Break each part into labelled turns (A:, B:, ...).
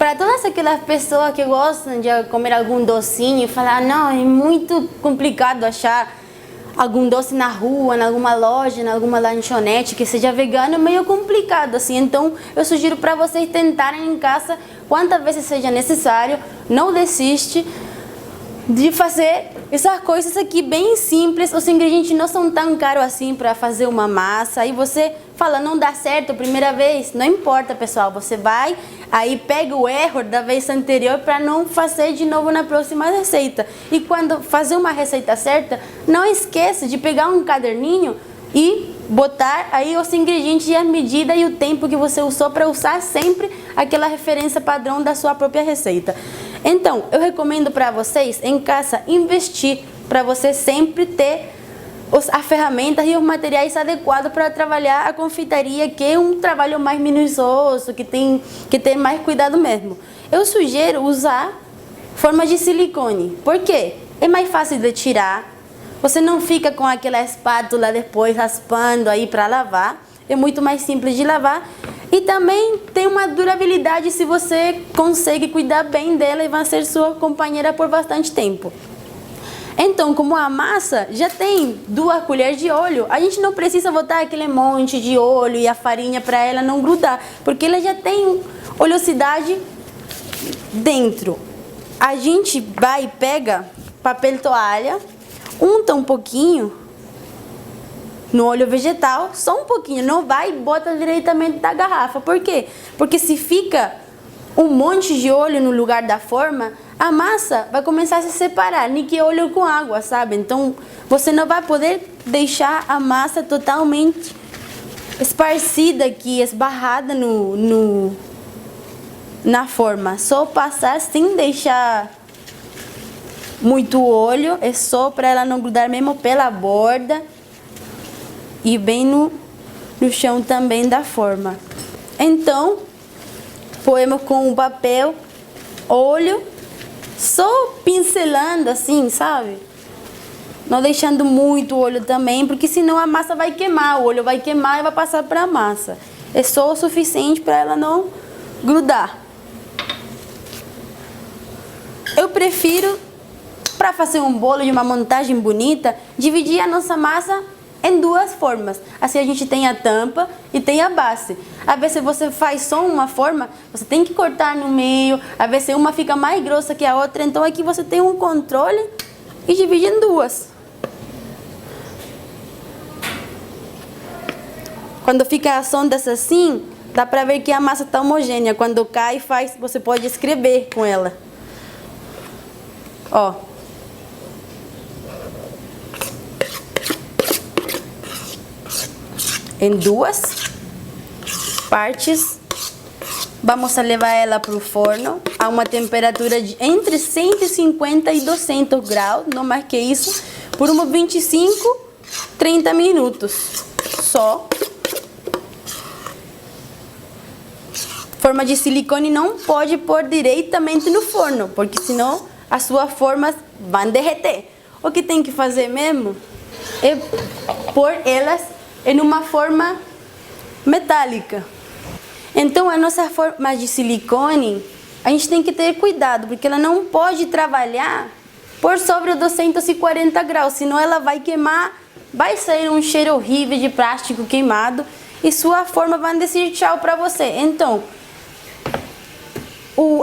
A: para todas aquelas pessoas que gostam de comer algum docinho e falar, não, é muito complicado achar algum doce na rua, em alguma loja, em alguma lanchonete que seja vegano, é meio complicado assim. Então eu sugiro para vocês tentarem em casa quantas vezes seja necessário, não desiste de fazer essas coisas aqui bem simples. Os ingredientes não são tão caros assim para fazer uma massa. Aí você fala, não dá certo a primeira vez, não importa, pessoal, você vai, aí pega o erro da vez anterior para não fazer de novo na próxima receita. E quando fazer uma receita certa, não esqueça de pegar um caderninho e botar aí os ingredientes e a medida e o tempo que você usou, para usar sempre aquela referência padrão da sua própria receita. Então, eu recomendo para vocês em casa investir, para você sempre ter as ferramentas e os materiais adequados para trabalhar a confeitaria, que é um trabalho mais minucioso, que tem mais cuidado mesmo. Eu sugiro usar formas de silicone. Por quê? É mais fácil de tirar, você não fica com aquela espátula depois raspando aí para lavar, é muito mais simples de lavar. E também tem uma durabilidade se você consegue cuidar bem dela e vai ser sua companheira por bastante tempo. Então, como a massa já tem 2 colheres de óleo, a gente não precisa botar aquele monte de óleo e a farinha para ela não grudar, porque ela já tem oleosidade dentro. A gente vai e pega papel toalha, unta um pouquinho no óleo vegetal, só um pouquinho, não vai e bota diretamente da garrafa. Por quê? Porque se fica um monte de óleo no lugar da forma, a massa vai começar a se separar, nem que óleo com água, sabe? Então você não vai poder deixar a massa totalmente esparcida aqui, esbarrada na forma. Só passar sem deixar muito óleo, é só para ela não grudar mesmo pela borda e bem no chão também da forma. Então, põemos com o papel, óleo, só pincelando assim, sabe? Não deixando muito óleo também, porque senão a massa vai queimar, o óleo vai queimar e vai passar para a massa. É só o suficiente para ela não grudar. Eu prefiro, para fazer um bolo de uma montagem bonita, dividir a nossa massa em 2 formas. Assim a gente tem a tampa e tem a base. Às vezes você faz só uma forma, você tem que cortar no meio, às vezes uma fica mais grossa que a outra, então aqui você tem um controle e divide em 2. Quando fica as ondas assim, dá pra ver que a massa tá homogênea. Quando cai, você pode escrever com ela. Ó. Em 2 partes. Vamos a levar ela para o forno a uma temperatura de entre 150 e 200 graus, não mais que isso, por uns 25, 30 minutos só. Forma de silicone não pode pôr diretamente no forno, porque senão as suas formas vão derreter. O que tem que fazer mesmo é pôr elas em uma forma metálica. Então a nossa forma de silicone, a gente tem que ter cuidado, porque ela não pode trabalhar por sobre 240 graus, senão ela vai queimar, vai sair um cheiro horrível de plástico queimado e sua forma vai dizer tchau para você. Então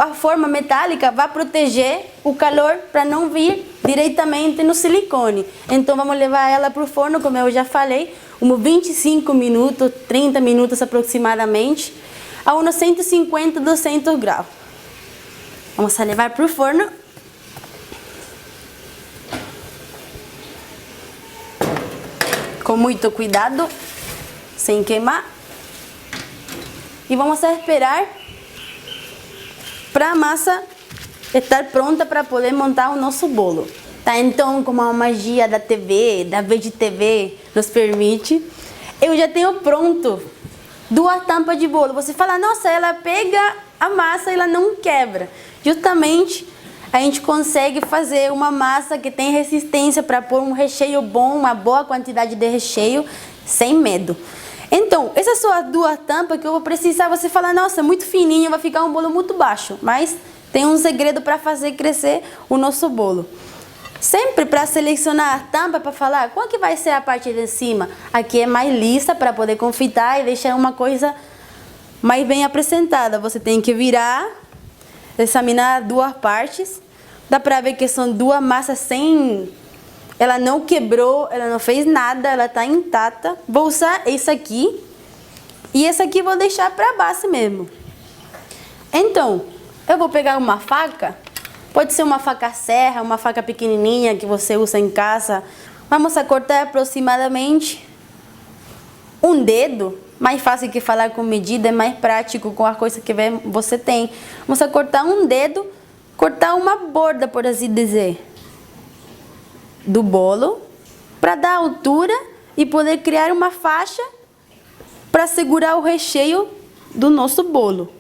A: a forma metálica vai proteger o calor para não vir diretamente no silicone. Então vamos levar ela para o forno, como eu já falei, uns 25 minutos, 30 minutos aproximadamente, a uns 150, 200 graus. Vamos levar para o forno. Com muito cuidado, sem queimar. E vamos esperar para a massa estar pronta para poder montar o nosso bolo. Tá? Então, como a magia da TV, da VGTV nos permite, eu já tenho pronto 2 tampas de bolo. Você fala, nossa, ela pega a massa e ela não quebra. Justamente a gente consegue fazer uma massa que tem resistência para pôr um recheio bom, uma boa quantidade de recheio, sem medo. Então, essas são as duas tampas que eu vou precisar. Você fala, nossa, muito fininho, vai ficar um bolo muito baixo. Mas tem um segredo para fazer crescer o nosso bolo. Sempre para selecionar a tampa, para falar qual que vai ser a parte de cima. Aqui é mais lisa para poder confitar e deixar uma coisa mais bem apresentada. Você tem que virar, examinar duas partes. Dá para ver que são duas massas sem... Ela não quebrou, ela não fez nada, ela está intacta. Vou usar esse aqui e esse aqui vou deixar para base mesmo. Então, eu vou pegar uma faca, pode ser uma faca serra, uma faca pequenininha que você usa em casa. Vamos a cortar aproximadamente um dedo, mais fácil que falar com medida, é mais prático com a coisa que você tem. Vamos a cortar um dedo, cortar uma borda, por assim dizer, do bolo, para dar altura e poder criar uma faixa para segurar o recheio do nosso bolo.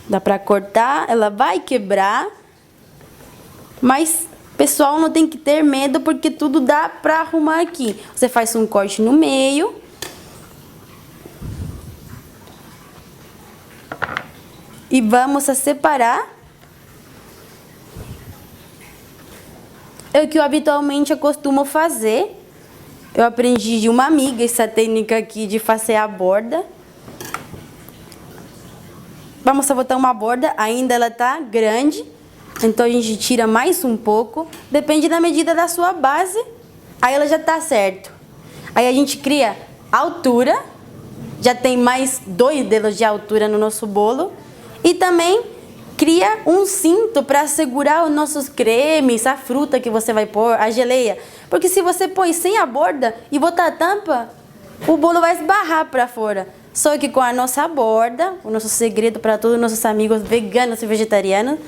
A: Dá para cortar, ela vai quebrar, mas pessoal, não tem que ter medo porque tudo dá para arrumar aqui. Você faz um corte no meio. E vamos a separar. É o que eu habitualmente costumo fazer. Eu aprendi de uma amiga essa técnica aqui de fazer a borda. Vamos a botar uma borda, ainda ela tá grande, então a gente tira mais um pouco. Depende da medida da sua base, aí ela já tá certo. Aí a gente cria altura, já tem mais 2 dedos de altura no nosso bolo. E também cria um cinto para segurar os nossos cremes, a fruta que você vai pôr, a geleia. Porque se você põe sem a borda e botar a tampa, o bolo vai esbarrar para fora. Só que com a nossa borda, o nosso segredo para todos os nossos amigos veganos e vegetarianos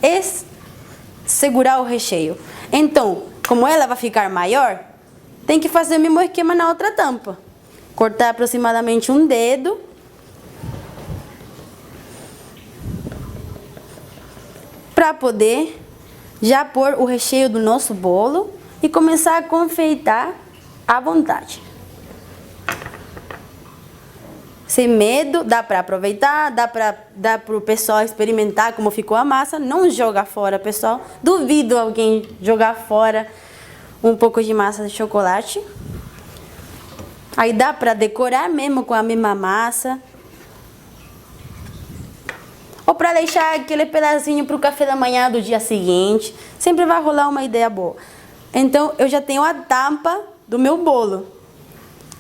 A: é segurar o recheio. Então, como ela vai ficar maior, tem que fazer o mesmo esquema na outra tampa. Cortar aproximadamente um dedo. Para poder já pôr o recheio do nosso bolo e começar a confeitar à vontade. Sem medo, dá para aproveitar, dá para o pessoal experimentar como ficou a massa. Não joga fora, pessoal. Duvido alguém jogar fora um pouco de massa de chocolate. Aí dá para decorar mesmo com a mesma massa. Ou para deixar aquele pedacinho para o café da manhã do dia seguinte. Sempre vai rolar uma ideia boa. Então, eu já tenho a tampa do meu bolo.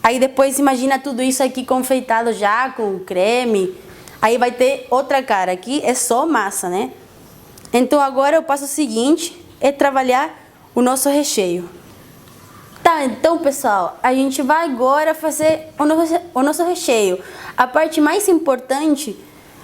A: Aí depois imagina tudo isso aqui confeitado já com creme. Aí vai ter outra cara. Aqui é só massa, né? Então agora eu passo o seguinte, é trabalhar o nosso recheio. Tá, então pessoal, a gente vai agora fazer o nosso recheio. A parte mais importante,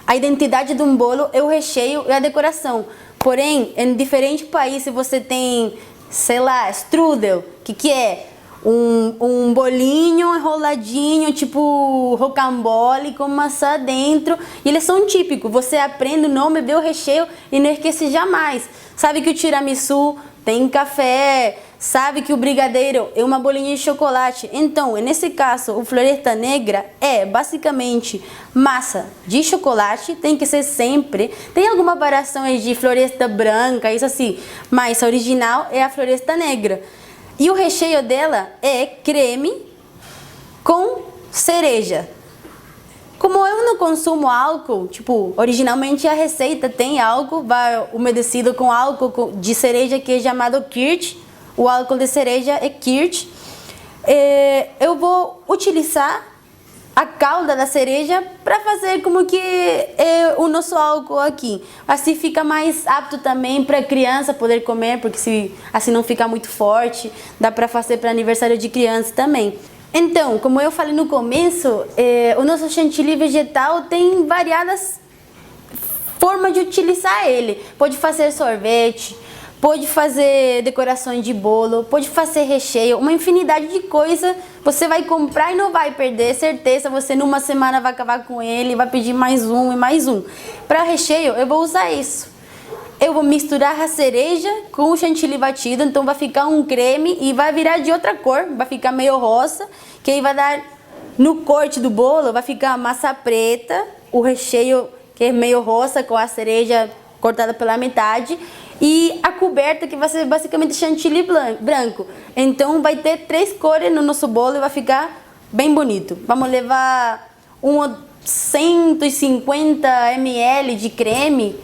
A: a identidade de um bolo é o recheio e a decoração. Porém, em diferentes países você tem, sei lá, strudel, que é? Um bolinho enroladinho, tipo rocambole com maçã dentro. E eles são típicos. Você aprende o nome, vê o recheio e não esquece jamais. Sabe que o tiramisu tem café. Sabe que o brigadeiro é uma bolinha de chocolate. Então, nesse caso, o Floresta Negra é basicamente massa de chocolate. Tem que ser sempre. Tem alguma variação aí de Floresta Branca, isso assim. Mas a original é a Floresta Negra. E o recheio dela é creme com cereja. Como eu não consumo álcool, tipo, originalmente a receita tem álcool, vai umedecido com álcool de cereja que é chamado Kirsch. O álcool de cereja é Kirsch. Eu vou utilizar a calda da cereja para fazer como que é o nosso álcool aqui. Assim fica mais apto também para criança poder comer, porque assim não fica muito forte. Dá para fazer para aniversário de criança também. Então, como eu falei no começo, o nosso chantilly vegetal tem variadas formas de utilizar ele. Pode fazer sorvete, pode fazer decorações de bolo, pode fazer recheio, uma infinidade de coisas. Você vai comprar e não vai perder, certeza. Você numa semana vai acabar com ele, vai pedir mais um e mais um. Para recheio eu vou usar isso. eu vou misturar a cereja com o chantilly batido, então vai ficar um creme e vai virar de outra cor, vai ficar meio rosa, que aí vai dar, no corte do bolo, vai ficar a massa preta, o recheio que é meio rosa com a cereja cortada pela metade e a coberta que vai ser basicamente chantilly branco. Então vai ter 3 cores no nosso bolo e vai ficar bem bonito. Vamos levar 150 ml de creme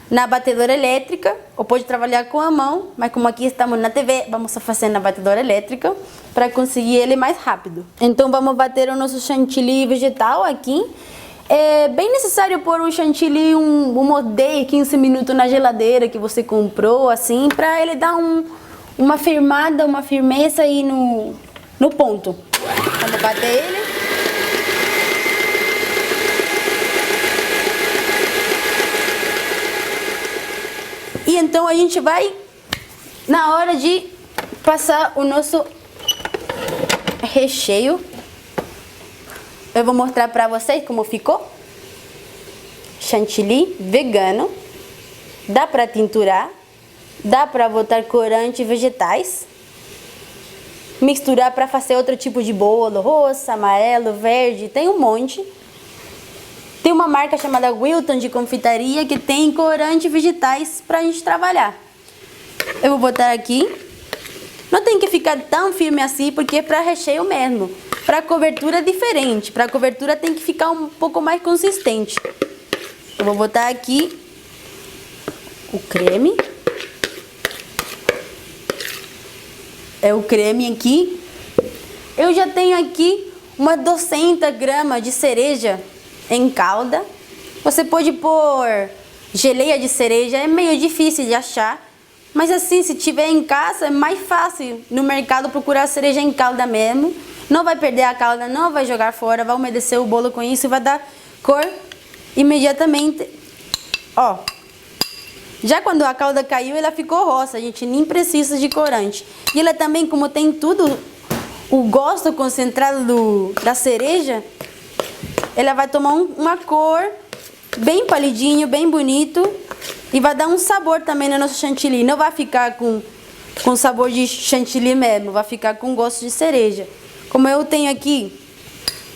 A: na batedora elétrica, ou pode trabalhar com a mão, mas como aqui estamos na TV, vamos fazer na batedora elétrica para conseguir ele mais rápido. Então vamos bater o nosso chantilly vegetal aqui. É bem necessário pôr o chantilly uns 10, 15 minutos na geladeira que você comprou, assim, para ele dar uma firmada, uma firmeza aí no ponto. Vamos bater ele. E então a gente vai, na hora de passar o nosso recheio, eu vou mostrar pra vocês como ficou. Chantilly vegano, dá pra tinturar, dá pra botar corante e vegetais, misturar pra fazer outro tipo de bolo, rosa, amarelo, verde, tem um monte. Tem uma marca chamada Wilton de confeitaria que tem corante e vegetais pra gente trabalhar. Eu vou botar aqui. Não tem que ficar tão firme assim, porque é para recheio mesmo. Para cobertura é diferente. Para cobertura tem que ficar um pouco mais consistente. Eu vou botar aqui o creme. É o creme aqui. Eu já tenho aqui umas 200 gramas de cereja em calda. Você pode pôr geleia de cereja, é meio difícil de achar. Mas assim, se tiver em casa, é mais fácil no mercado procurar cereja em calda mesmo. Não vai perder a calda, não vai jogar fora, vai umedecer o bolo com isso e vai dar cor imediatamente. Ó, já quando a calda caiu, ela ficou rosa, a gente nem precisa de corante. E ela também, como tem tudo, o gosto concentrado da cereja, ela vai tomar uma cor bem palidinho, bem bonito. E vai dar um sabor também no nosso chantilly. Não vai ficar com sabor de chantilly mesmo, vai ficar com gosto de cereja. Como eu tenho aqui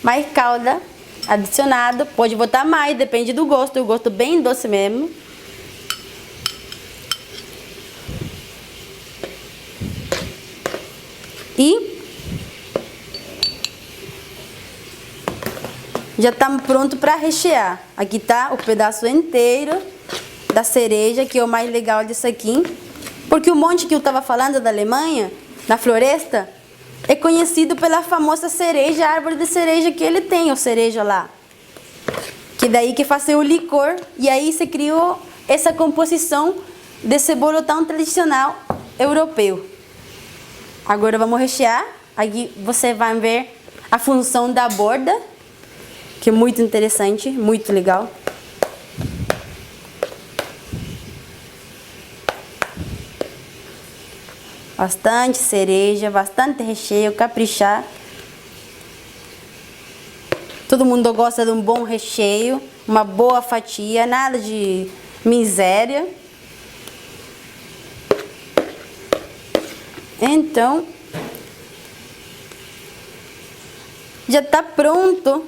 A: mais calda adicionado, pode botar mais, depende do gosto. Eu gosto bem doce mesmo. E já estamos pronto para rechear. Aqui tá o pedaço inteiro da cereja, que é o mais legal disso aqui. Porque o monte que eu estava falando da Alemanha, na floresta, é conhecido pela famosa cereja, a árvore de cereja que ele tem, o cereja lá. Que daí que faz o licor, e aí se criou essa composição desse bolo tão tradicional europeu. Agora vamos rechear. Aqui você vai ver a função da borda, que é muito interessante, muito legal. Bastante cereja, bastante recheio, caprichar. Todo mundo gosta de um bom recheio, uma boa fatia, nada de miséria. Então, já está pronto